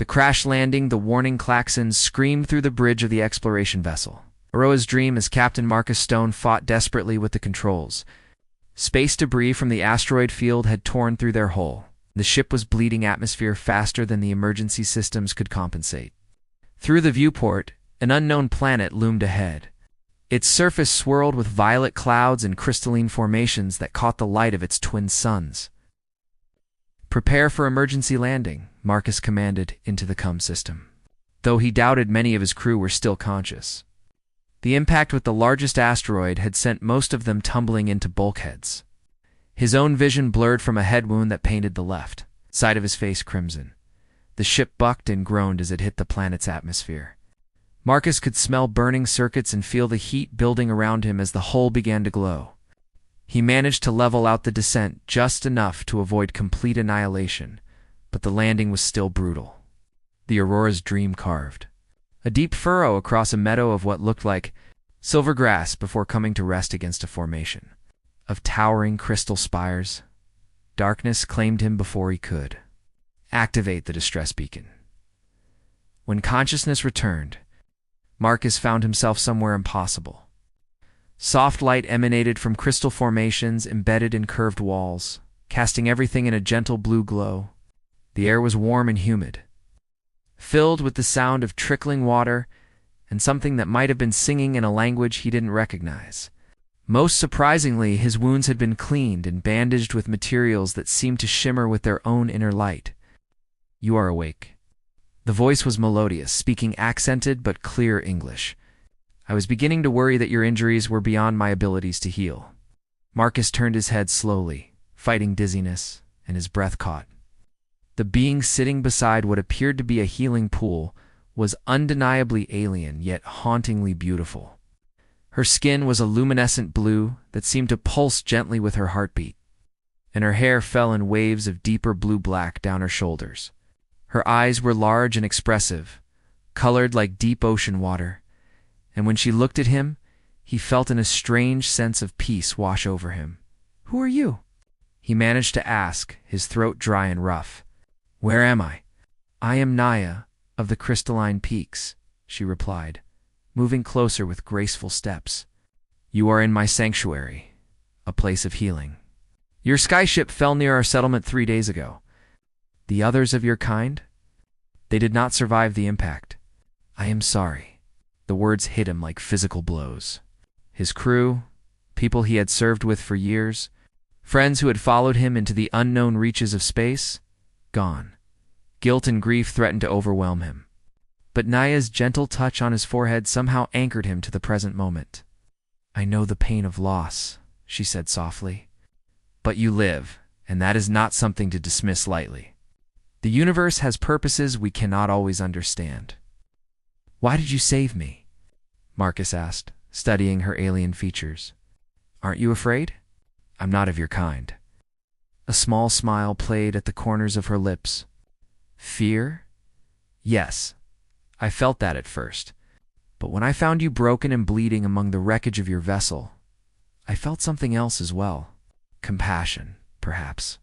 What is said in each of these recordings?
The crash landing, the warning klaxons screamed through the bridge of the exploration vessel. Aroa's dream as Captain Marcus Stone fought desperately with the controls. Space debris from the asteroid field had torn through their hull. The ship was bleeding atmosphere faster than the emergency systems could compensate. Through the viewport, an unknown planet loomed ahead. Its surface swirled with violet clouds and crystalline formations that caught the light of its twin suns. "Prepare for emergency landing," Marcus commanded into the comm system, though he doubted many of his crew were still conscious. The impact with the largest asteroid had sent most of them tumbling into bulkheads. His own vision blurred from a head wound that painted the left side of his face crimson. The ship bucked and groaned as it hit the planet's atmosphere. Marcus could smell burning circuits and feel the heat building around him as the hull began to glow. He managed to level out the descent just enough to avoid complete annihilation, but the landing was still brutal. The Aurora's dream carved a deep furrow across a meadow of what looked like silver grass before coming to rest against a formation of towering crystal spires. Darkness claimed him before he could activate the distress beacon. When consciousness returned, Marcus found himself somewhere impossible. Soft light emanated from crystal formations embedded in curved walls, casting everything in a gentle blue glow. The air was warm and humid, filled with the sound of trickling water and something that might have been singing in a language he didn't recognize. Most surprisingly, his wounds had been cleaned and bandaged with materials that seemed to shimmer with their own inner light. "You are awake." The voice was melodious, speaking accented but clear English. "I was beginning to worry that your injuries were beyond my abilities to heal." Marcus turned his head slowly, fighting dizziness, and his breath caught. The being sitting beside what appeared to be a healing pool was undeniably alien, yet hauntingly beautiful. Her skin was a luminescent blue that seemed to pulse gently with her heartbeat, and her hair fell in waves of deeper blue-black down her shoulders. Her eyes were large and expressive, colored like deep ocean water, and when she looked at him, he felt a strange sense of peace wash over him. "Who are you?" he managed to ask, his throat dry and rough. "Where am I?" "I am Naya of the Crystalline Peaks," she replied, moving closer with graceful steps. "You are in my sanctuary, a place of healing. Your skyship fell near our settlement 3 days ago. The others of your kind? They did not survive the impact. I am sorry." The words hit him like physical blows. His crew, people he had served with for years, friends who had followed him into the unknown reaches of space, gone. Guilt and grief threatened to overwhelm him. But Naya's gentle touch on his forehead somehow anchored him to the present moment. "I know the pain of loss," she said softly. "But you live, and that is not something to dismiss lightly. The universe has purposes we cannot always understand." "Why did you save me?" Marcus asked, studying her alien features. "Aren't you afraid?" "I'm not of your kind." A small smile played at the corners of her lips. "Fear? Yes. I felt that at first. But when I found you broken and bleeding among the wreckage of your vessel, I felt something else as well. Compassion, perhaps.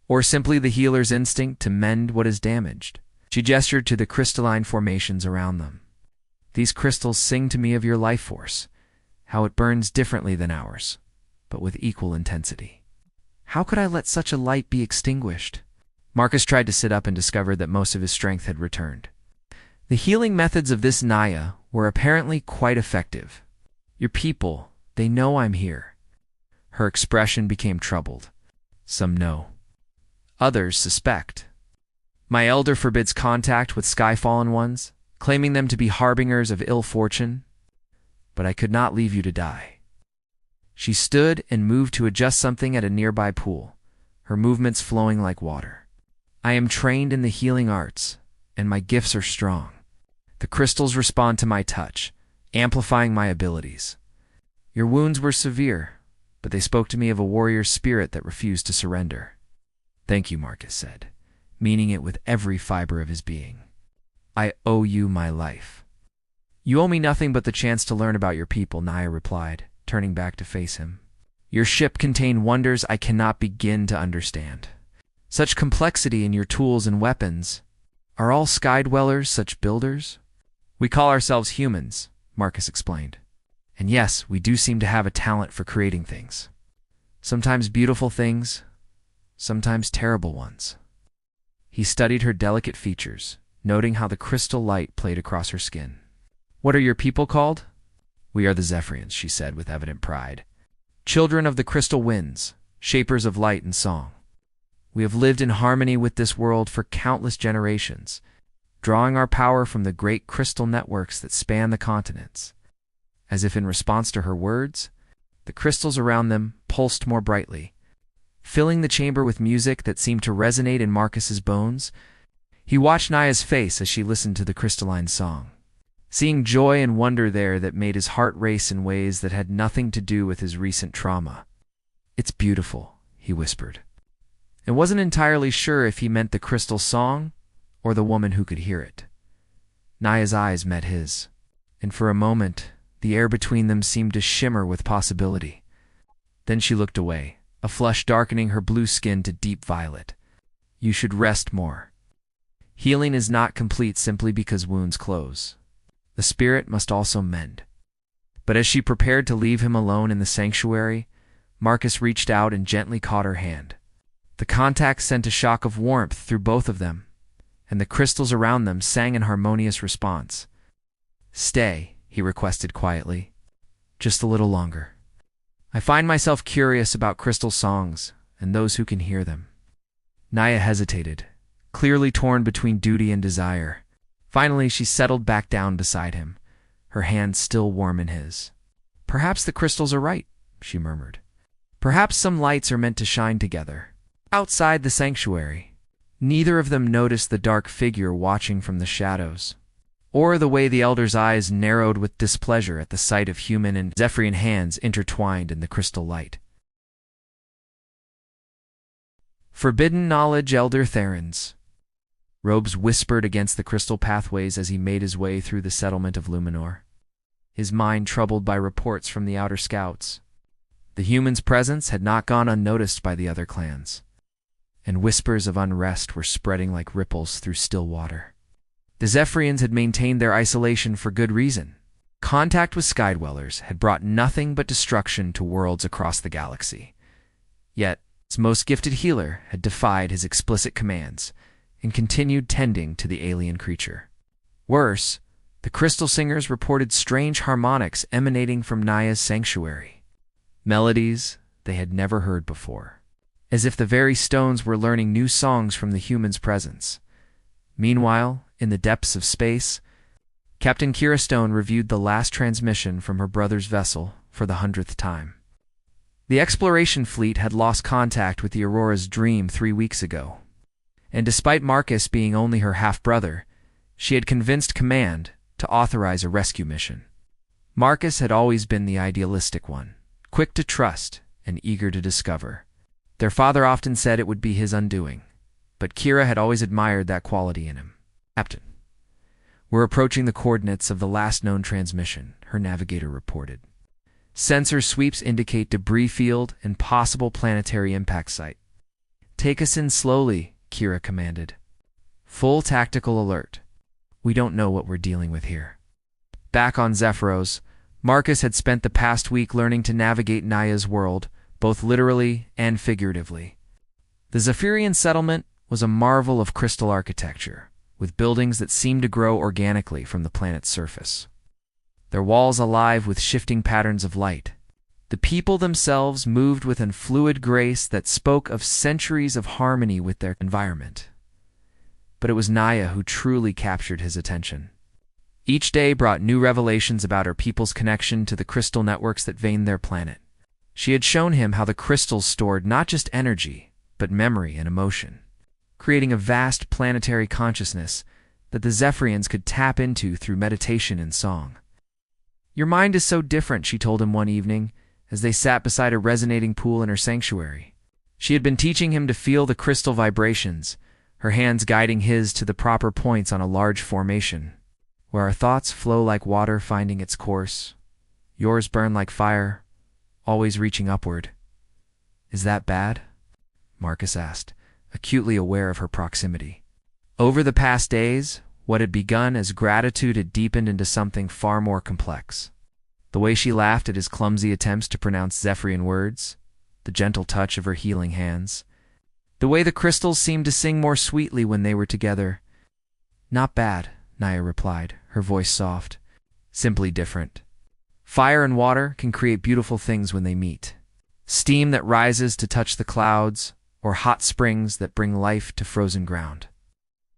Or simply the healer's instinct to mend what is damaged." She gestured to the crystalline formations around them. "These crystals sing to me of your life force, how it burns differently than ours, but with equal intensity. How could I let such a light be extinguished?" Marcus tried to sit up and discovered that most of his strength had returned. The healing methods of this Naya were apparently quite effective. "Your people, they know I'm here." Her expression became troubled. "Some know. Others suspect. My elder forbids contact with sky-fallen ones, claiming them to be harbingers of ill fortune. But I could not leave you to die." She stood and moved to adjust something at a nearby pool, her movements flowing like water. "I am trained in the healing arts, and my gifts are strong. The crystals respond to my touch, amplifying my abilities. Your wounds were severe, but they spoke to me of a warrior's spirit that refused to surrender." "Thank you," Marcus said, meaning it with every fiber of his being. "I owe you my life." "You owe me nothing but the chance to learn about your people," Naya replied, turning back to face him. "Your ship contained wonders I cannot begin to understand. Such complexity in your tools and weapons. Are all sky-dwellers such builders? We call ourselves humans, Marcus explained. And yes, we do seem to have a talent for creating things. Sometimes beautiful things, sometimes terrible ones. He studied her delicate features, noting how the crystal light played across her skin. What are your people called? We are the Zephyrians, she said with evident pride. Children of the crystal winds, shapers of light and song. We have lived in harmony with this world for countless generations, drawing our power from the great crystal networks that span the continents. As if in response to her words, the crystals around them pulsed more brightly, filling the chamber with music that seemed to resonate in Marcus's bones. He watched Naya's face as she listened to the crystalline song, seeing joy and wonder there that made his heart race in ways that had nothing to do with his recent trauma. It's beautiful, he whispered, and wasn't entirely sure if he meant the crystal song or the woman who could hear it. Naya's eyes met his, and for a moment, the air between them seemed to shimmer with possibility. Then she looked away, a flush darkening her blue skin to deep violet. You should rest more. Healing is not complete simply because wounds close. The spirit must also mend. But as she prepared to leave him alone in the sanctuary, Marcus reached out and gently caught her hand. The contact sent a shock of warmth through both of them, and the crystals around them sang in harmonious response. Stay, he requested quietly. Just a little longer. I find myself curious about crystal songs and those who can hear them. Naya hesitated, clearly torn between duty and desire. Finally, she settled back down beside him, her hand still warm in his. Perhaps the crystals are right, she murmured. Perhaps some lights are meant to shine together. Outside the sanctuary, neither of them noticed the dark figure watching from the shadows, or the way the elder's eyes narrowed with displeasure at the sight of human and Zephyrian hands intertwined in the crystal light. Forbidden knowledge, Elder Therans. Robes whispered against the crystal pathways as he made his way through the settlement of Luminor, his mind troubled by reports from the outer scouts. The human's presence had not gone unnoticed by the other clans, and whispers of unrest were spreading like ripples through still water. The Zephyrians had maintained their isolation for good reason. Contact with skydwellers had brought nothing but destruction to worlds across the galaxy. Yet, its most gifted healer had defied his explicit commands and continued tending to the alien creature. Worse, the crystal singers reported strange harmonics emanating from Naya's sanctuary, melodies they had never heard before, as if the very stones were learning new songs from the human's presence. Meanwhile, in the depths of space, Captain Kira Stone reviewed the last transmission from her brother's vessel for the 100th time. The exploration fleet had lost contact with the Aurora's Dream 3 weeks ago, and despite Marcus being only her half-brother, she had convinced Command to authorize a rescue mission. Marcus had always been the idealistic one, quick to trust and eager to discover. Their father often said it would be his undoing, but Kira had always admired that quality in him. Captain, we're approaching the coordinates of the last known transmission, her navigator reported. Sensor sweeps indicate debris field and possible planetary impact site. Take us in slowly, Kira commanded. Full tactical alert. We don't know what we're dealing with here. Back on Zephyros, Marcus had spent the past week learning to navigate Naya's world, both literally and figuratively. The Zephyrian settlement was a marvel of crystal architecture, with buildings that seemed to grow organically from the planet's surface, their walls alive with shifting patterns of light. The people themselves moved with a fluid grace that spoke of centuries of harmony with their environment. But it was Naya who truly captured his attention. Each day brought new revelations about her people's connection to the crystal networks that veined their planet. She had shown him how the crystals stored not just energy, but memory and emotion, creating a vast planetary consciousness that the Zephyrians could tap into through meditation and song. Your mind is so different, she told him one evening, as they sat beside a resonating pool in her sanctuary. She had been teaching him to feel the crystal vibrations, her hands guiding his to the proper points on a large formation, where our thoughts flow like water finding its course. Yours burn like fire, always reaching upward. Is that bad? Marcus asked, acutely aware of her proximity. Over the past days, what had begun as gratitude had deepened into something far more complex. The way she laughed at his clumsy attempts to pronounce Zephyrian words, the gentle touch of her healing hands, the way the crystals seemed to sing more sweetly when they were together. "Not bad," Naya replied, her voice soft. "Simply different. Fire and water can create beautiful things when they meet. Steam that rises to touch the clouds, or hot springs that bring life to frozen ground."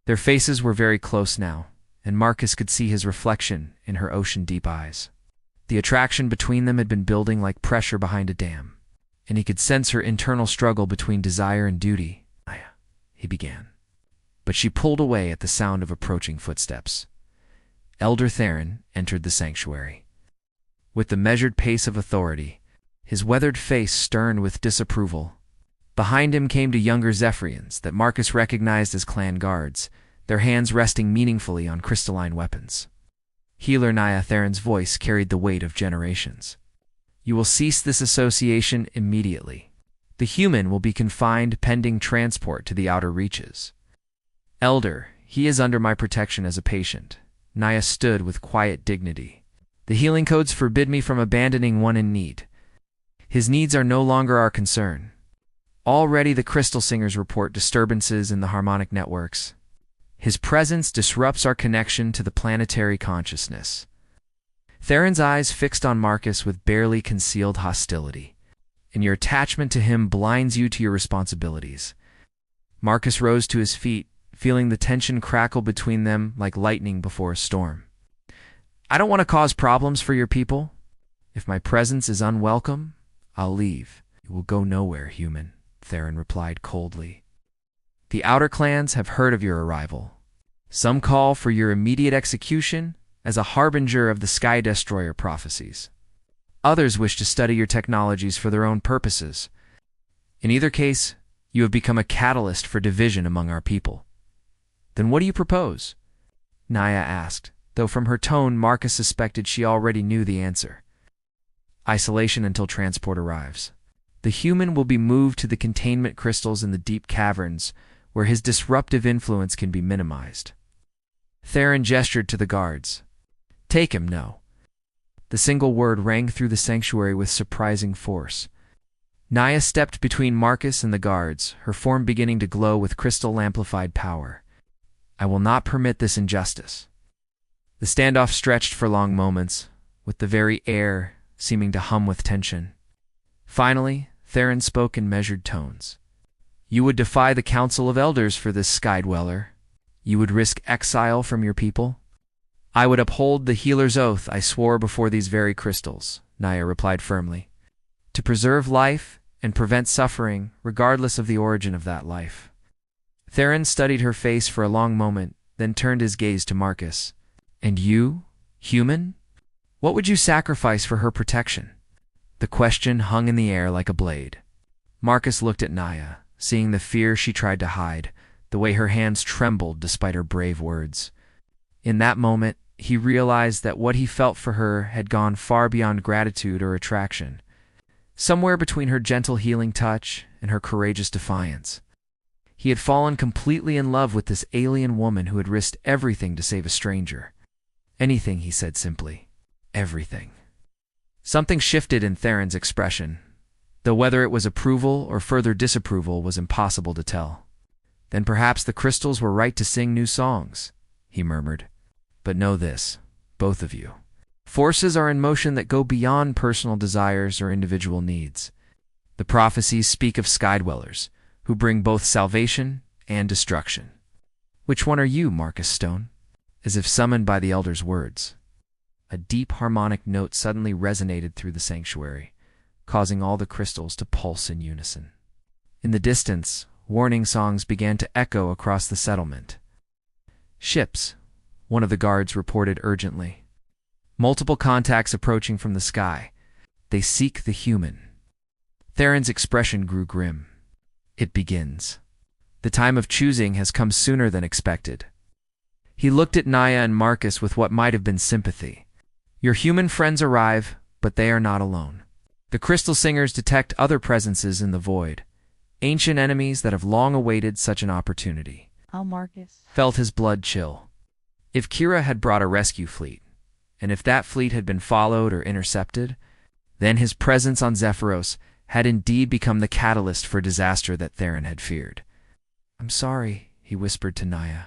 Their faces were very close now, and Marcus could see his reflection in her ocean-deep eyes. The attraction between them had been building like pressure behind a dam, and he could sense her internal struggle between desire and duty. "Naya," he began. But she pulled away at the sound of approaching footsteps. Elder Theron entered the sanctuary. With the measured pace of authority, his weathered face stern with disapproval. Behind him came 2 younger Zephyrians that Marcus recognized as clan guards, their hands resting meaningfully on crystalline weapons. Healer Naya Theron's voice carried the weight of generations. "You will cease this association immediately. The human will be confined pending transport to the outer reaches." "Elder, he is under my protection as a patient." Naya stood with quiet dignity. "The healing codes forbid me from abandoning one in need. His needs are no longer our concern. Already the crystal singers report disturbances in the harmonic networks. His presence disrupts our connection to the planetary consciousness." Theron's eyes fixed on Marcus with barely concealed hostility. "And your attachment to him blinds you to your responsibilities." Marcus rose to his feet, feeling the tension crackle between them like lightning before a storm. "I don't want to cause problems for your people. If my presence is unwelcome, I'll leave." "You will go nowhere, human," Theron replied coldly. "The outer clans have heard of your arrival. Some call for your immediate execution as a harbinger of the Sky Destroyer prophecies. Others wish to study your technologies for their own purposes. In either case, you have become a catalyst for division among our people." "Then what do you propose?" Naya asked, though from her tone Marcus suspected she already knew the answer. "Isolation until transport arrives. The human will be moved to the containment crystals in the deep caverns, where his disruptive influence can be minimized." Theron gestured to the guards. "Take him, no." The single word rang through the sanctuary with surprising force. Naya stepped between Marcus and the guards, her form beginning to glow with crystal-amplified power. "I will not permit this injustice." The standoff stretched for long moments, with the very air seeming to hum with tension. Finally, Theron spoke in measured tones. "You would defy the Council of Elders for this Sky Dweller? You would risk exile from your people?" "I would uphold the healer's oath I swore before these very crystals," Naya replied firmly. "To preserve life and prevent suffering, regardless of the origin of that life." Theron studied her face for a long moment, then turned his gaze to Marcus. "And you, human? What would you sacrifice for her protection?" The question hung in the air like a blade. Marcus looked at Naya, seeing the fear she tried to hide, the way her hands trembled despite her brave words. In that moment, he realized that what he felt for her had gone far beyond gratitude or attraction, somewhere between her gentle healing touch and her courageous defiance. He had fallen completely in love with this alien woman who had risked everything to save a stranger. Anything, he said simply. Everything. Something shifted in Theron's expression, though whether it was approval or further disapproval was impossible to tell. "Then perhaps the crystals were right to sing new songs," he murmured. "But know this, both of you. Forces are in motion that go beyond personal desires or individual needs. The prophecies speak of sky-dwellers, who bring both salvation and destruction. Which one are you, Marcus Stone?" As if summoned by the elder's words. A deep harmonic note suddenly resonated through the sanctuary, causing all the crystals to pulse in unison. In the distance, warning songs began to echo across the settlement. "Ships," one of the guards reported urgently. "Multiple contacts approaching from the sky. They seek the human." Theron's expression grew grim. "It begins. The time of choosing has come sooner than expected." He looked at Naya and Marcus with what might have been sympathy. "Your human friends arrive, but they are not alone. The crystal singers detect other presences in the void, ancient enemies that have long awaited such an opportunity." Marcus. Felt his blood chill. If Kira had brought a rescue fleet, and if that fleet had been followed or intercepted, then his presence on Zephyros had indeed become the catalyst for disaster that Theron had feared. "I'm sorry," he whispered to Naya.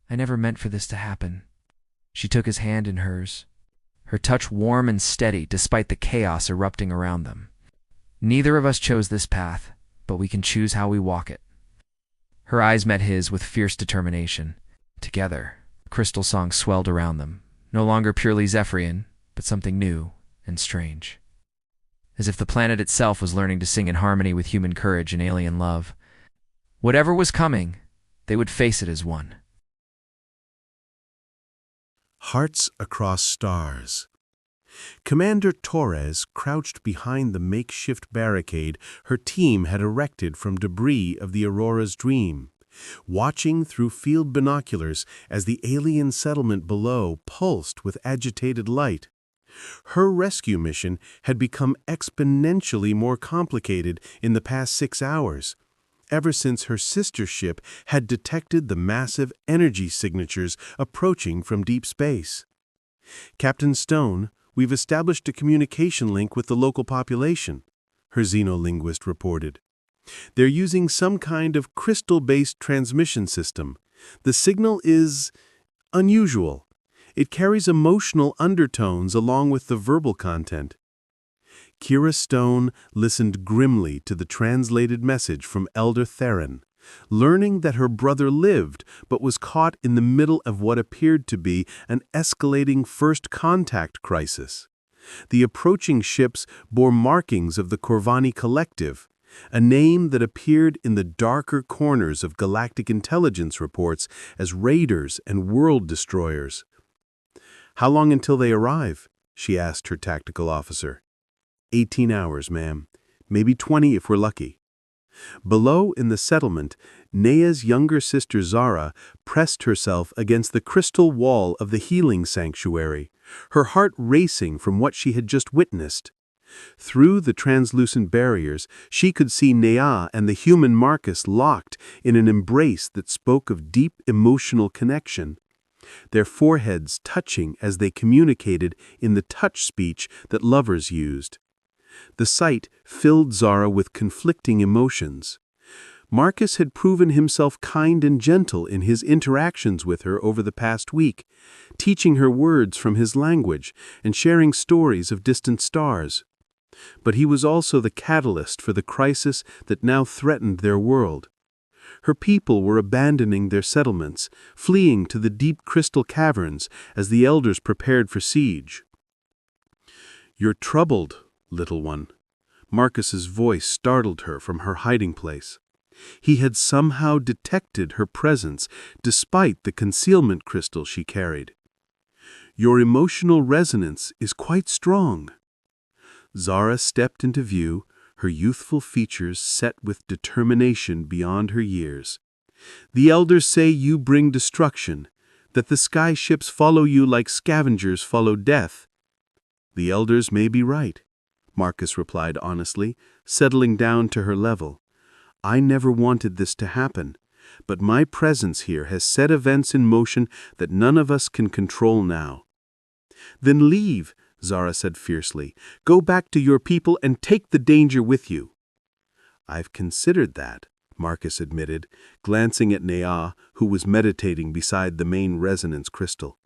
"I never meant for this to happen." She took his hand in hers, her touch warm and steady despite the chaos erupting around them. "Neither of us chose this path, but we can choose how we walk it." Her eyes met his with fierce determination. Together, the crystal song swelled around them, no longer purely Zephyrian, but something new and strange. As if the planet itself was learning to sing in harmony with human courage and alien love. Whatever was coming, they would face it as one. Hearts across stars. Commander Torres crouched behind the makeshift barricade her team had erected from debris of the Aurora's dream, watching through field binoculars as the alien settlement below pulsed with agitated light. Her rescue mission had become exponentially more complicated in the past 6 hours, ever since her sister ship had detected the massive energy signatures approaching from deep space. "Captain Stone, we've established a communication link with the local population," her xenolinguist reported. "They're using some kind of crystal-based transmission system. The signal is unusual. It carries emotional undertones along with the verbal content." Kira Stone listened grimly to the translated message from Elder Theron, learning that her brother lived but was caught in the middle of what appeared to be an escalating first contact crisis. The approaching ships bore markings of the Corvani Collective, a name that appeared in the darker corners of galactic intelligence reports as raiders and world destroyers. "How long until they arrive?" she asked her tactical officer. 18 hours, ma'am. Maybe 20 if we're lucky." Below in the settlement, Naya's younger sister Zara pressed herself against the crystal wall of the healing sanctuary, her heart racing from what she had just witnessed. Through the translucent barriers, she could see Naya and the human Marcus locked in an embrace that spoke of deep emotional connection, their foreheads touching as they communicated in the touch speech that lovers used. The sight filled Zara with conflicting emotions. Marcus had proven himself kind and gentle in his interactions with her over the past week, teaching her words from his language and sharing stories of distant stars. But he was also the catalyst for the crisis that now threatened their world. Her people were abandoning their settlements, fleeing to the deep crystal caverns as the elders prepared for siege. "You're troubled, little one." Marcus's voice startled her from her hiding place. He had somehow detected her presence despite the concealment crystal she carried. "Your emotional resonance is quite strong." Zara stepped into view, her youthful features set with determination beyond her years. "The elders say you bring destruction, that the sky ships follow you like scavengers follow death." "The elders may be right," Marcus replied honestly, settling down to her level. "I never wanted this to happen, but my presence here has set events in motion that none of us can control now." "Then leave," Zara said fiercely. "Go back to your people and take the danger with you." "I've considered that," Marcus admitted, glancing at Naya, who was meditating beside the main resonance crystal.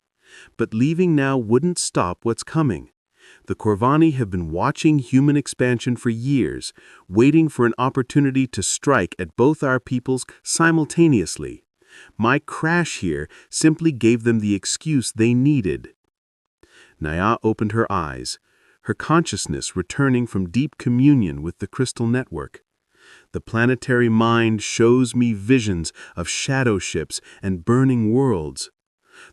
"But leaving now wouldn't stop what's coming. The Corvani have been watching human expansion for years, waiting for an opportunity to strike at both our peoples simultaneously. My crash here simply gave them the excuse they needed." Naya opened her eyes, her consciousness returning from deep communion with the crystal network. "The planetary mind shows me visions of shadow ships and burning worlds.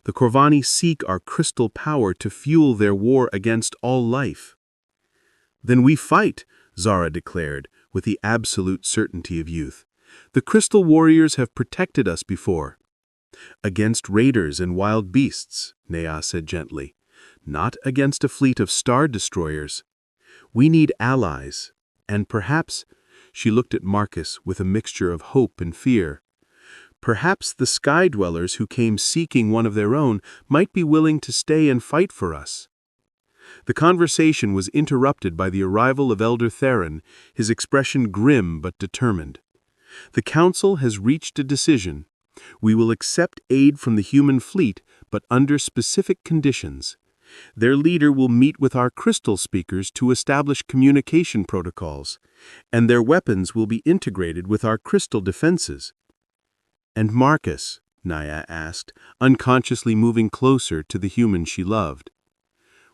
The Corvani seek our crystal power to fuel their war against all life." "Then we fight," Zara declared, with the absolute certainty of youth. "The crystal warriors have protected us before." "Against raiders and wild beasts," Naya said gently. "Not against a fleet of star destroyers. We need allies, and perhaps," she looked at Marcus with a mixture of hope and fear, Perhaps the sky dwellers who came seeking one of their own might be willing to stay and fight for us. The conversation was interrupted by the arrival of Elder Theron, his expression grim but determined. The Council has reached a decision. We will accept aid from the human fleet, but under specific conditions. Their leader will meet with our crystal speakers to establish communication protocols, and their weapons will be integrated with our crystal defenses. And Marcus, Naya asked, unconsciously moving closer to the human she loved.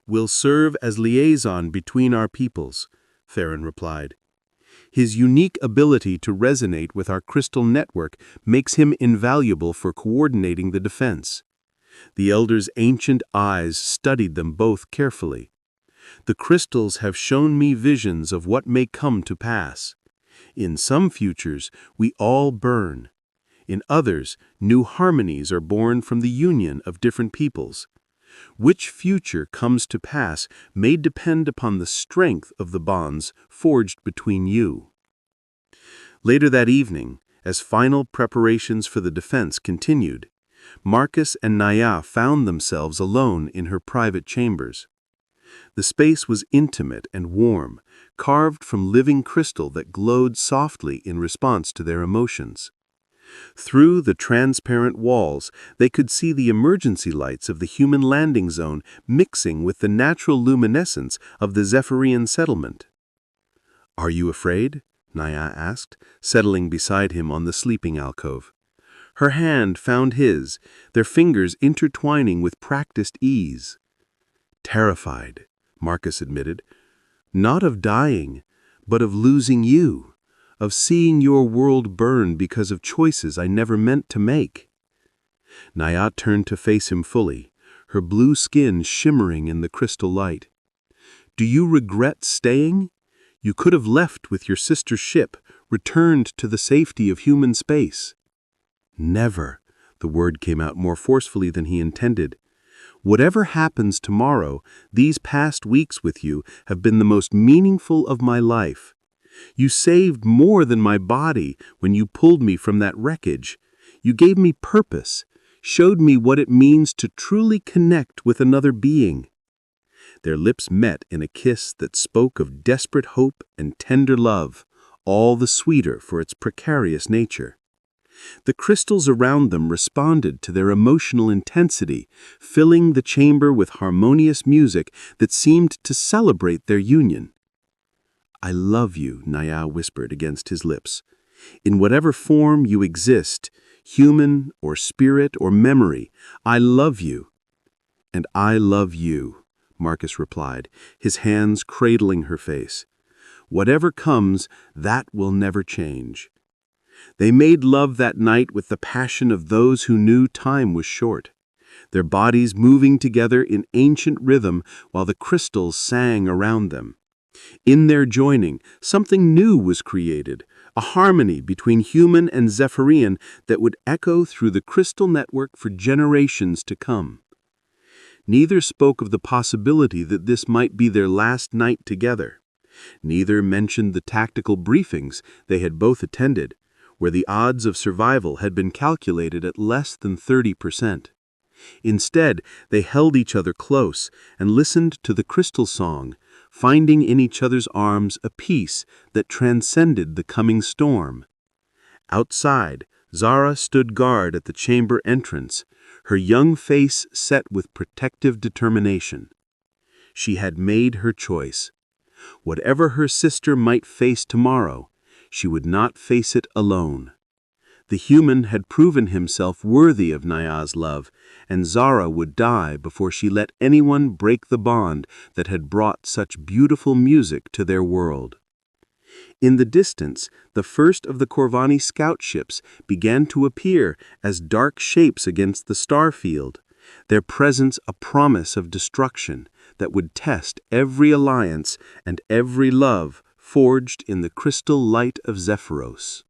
Will serve as liaison between our peoples, Theron replied. His unique ability to resonate with our crystal network makes him invaluable for coordinating the defense. The elder's ancient eyes studied them both carefully. The crystals have shown me visions of what may come to pass. In some futures, we all burn. In others, new harmonies are born from the union of different peoples. Which future comes to pass may depend upon the strength of the bonds forged between you. Later that evening, as final preparations for the defense continued, Marcus and Naya found themselves alone in her private chambers. The space was intimate and warm, carved from living crystal that glowed softly in response to their emotions. Through the transparent walls, they could see the emergency lights of the human landing zone mixing with the natural luminescence of the Zephyrian settlement. "Are you afraid?" Naya asked, settling beside him on the sleeping alcove. Her hand found his, their fingers intertwining with practiced ease. "Terrified," Marcus admitted. "Not of dying, but of losing you, of seeing your world burn because of choices I never meant to make." Naya turned to face him fully, her blue skin shimmering in the crystal light. "Do you regret staying? You could have left with your sister's ship, returned to the safety of human space." "Never." The word came out more forcefully than he intended. "Whatever happens tomorrow, these past weeks with you have been the most meaningful of my life. You saved more than my body when you pulled me from that wreckage. You gave me purpose, showed me what it means to truly connect with another being." Their lips met in a kiss that spoke of desperate hope and tender love, all the sweeter for its precarious nature. The crystals around them responded to their emotional intensity, filling the chamber with harmonious music that seemed to celebrate their union. "I love you," Naya whispered against his lips. "In whatever form you exist, human or spirit or memory, I love you." "And I love you," Marcus replied, his hands cradling her face. "Whatever comes, that will never change." They made love that night with the passion of those who knew time was short, their bodies moving together in ancient rhythm while the crystals sang around them. In their joining, something new was created, a harmony between human and Zephyrian that would echo through the crystal network for generations to come. Neither spoke of the possibility that this might be their last night together. Neither mentioned the tactical briefings they had both attended, where the odds of survival had been calculated at less than 30%. Instead, they held each other close and listened to the crystal song, finding in each other's arms a peace that transcended the coming storm. Outside, Zara stood guard at the chamber entrance, her young face set with protective determination. She had made her choice. Whatever her sister might face tomorrow, she would not face it alone. The human had proven himself worthy of Naya's love, and Zara would die before she let anyone break the bond that had brought such beautiful music to their world. In the distance, the first of the Corvani scout ships began to appear as dark shapes against the star field, their presence a promise of destruction that would test every alliance and every love forged in the crystal light of Zephyros.